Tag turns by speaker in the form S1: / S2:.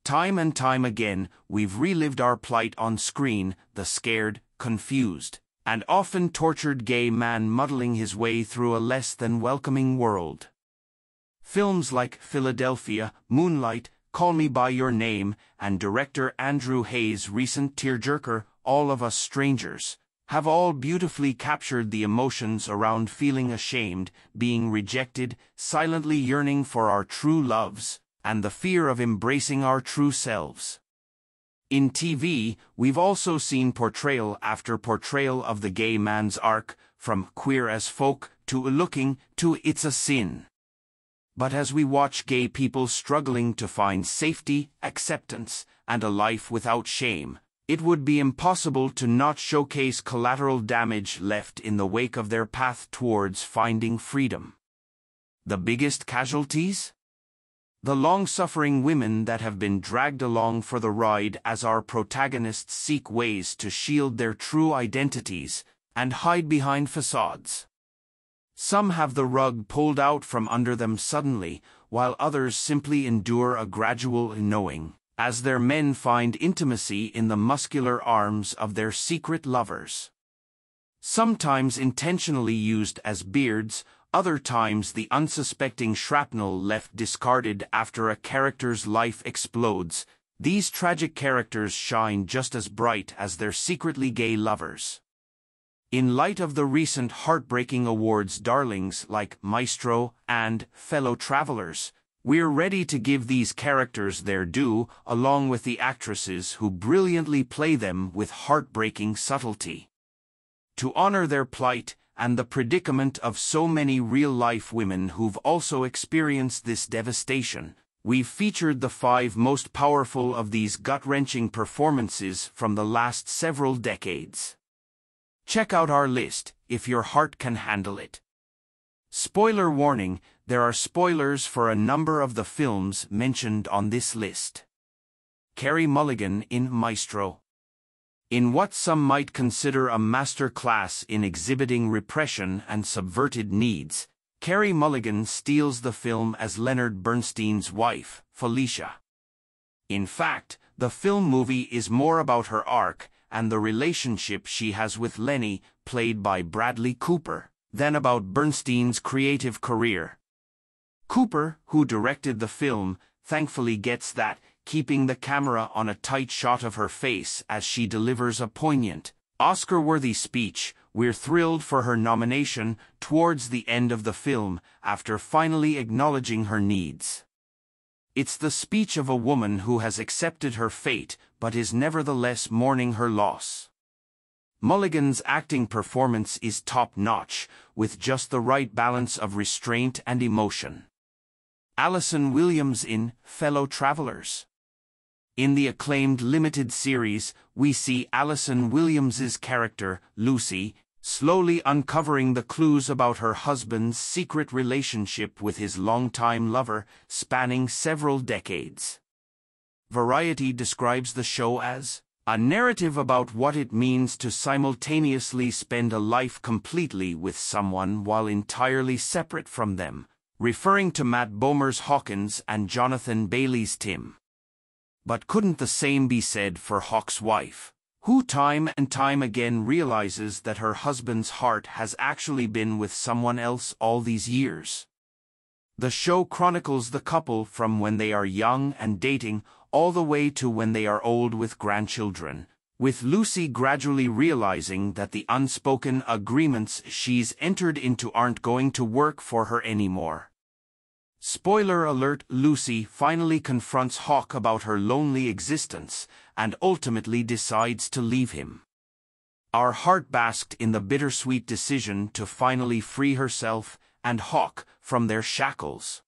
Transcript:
S1: Time and time again, we've relived our plight on screen, the scared, confused, and often tortured gay man muddling his way through a less than welcoming world. Films like Philadelphia, Moonlight, Call Me By Your Name, and director Andrew Haigh's recent tearjerker, All of Us Strangers, have all beautifully captured the emotions around feeling ashamed, being rejected, silently yearning for our true loves, and the fear of embracing our true selves. In TV, we've also seen portrayal after portrayal of the gay man's arc, from Queer as Folk to Looking to It's a Sin. But as we watch gay people struggling to find safety, acceptance, and a life without shame, it would be impossible to not showcase collateral damage left in the wake of their path towards finding freedom. The biggest casualties? The long-suffering women that have been dragged along for the ride as our protagonists seek ways to shield their true identities and hide behind facades. Some have the rug pulled out from under them suddenly, while others simply endure a gradual knowing, as their men find intimacy in the muscular arms of their secret lovers. Sometimes intentionally used as beards, other times the unsuspecting shrapnel left discarded after a character's life explodes, these tragic characters shine just as bright as their secretly gay lovers. In light of the recent heartbreaking awards darlings like Maestro and Fellow Travelers, we're ready to give these characters their due, along with the actresses who brilliantly play them with heartbreaking subtlety. To honor their plight, and the predicament of so many real-life women who've also experienced this devastation, we've featured the 5 most powerful of these gut-wrenching performances from the last several decades. Check out our list, if your heart can handle it. Spoiler warning, there are spoilers for a number of the films mentioned on this list. Carey Mulligan in Maestro. In what some might consider a master class in exhibiting repression and subverted needs, Carey Mulligan steals the film as Leonard Bernstein's wife, Felicia. In fact, the film movie is more about her arc and the relationship she has with Lenny, played by Bradley Cooper, than about Bernstein's creative career. Cooper, who directed the film, thankfully gets that, keeping the camera on a tight shot of her face as she delivers a poignant, Oscar-worthy speech. We're thrilled for her nomination towards the end of the film, after finally acknowledging her needs. It's the speech of a woman who has accepted her fate but is nevertheless mourning her loss. Mulligan's acting performance is top-notch, with just the right balance of restraint and emotion. Allison Williams in Fellow Travelers. In the acclaimed limited series, we see Allison Williams's character, Lucy, slowly uncovering the clues about her husband's secret relationship with his longtime lover, spanning several decades. Variety describes the show as a narrative about what it means to simultaneously spend a life completely with someone while entirely separate from them, referring to Matt Bomer's Hawkins and Jonathan Bailey's Tim. But couldn't the same be said for Hawk's wife, who time and time again realizes that her husband's heart has actually been with someone else all these years? The show chronicles the couple from when they are young and dating all the way to when they are old with grandchildren, with Lucy gradually realizing that the unspoken agreements she's entered into aren't going to work for her anymore. Spoiler alert: Lucy finally confronts Hawk about her lonely existence, and ultimately decides to leave him. Our heart basked in the bittersweet decision to finally free herself and Hawk from their shackles.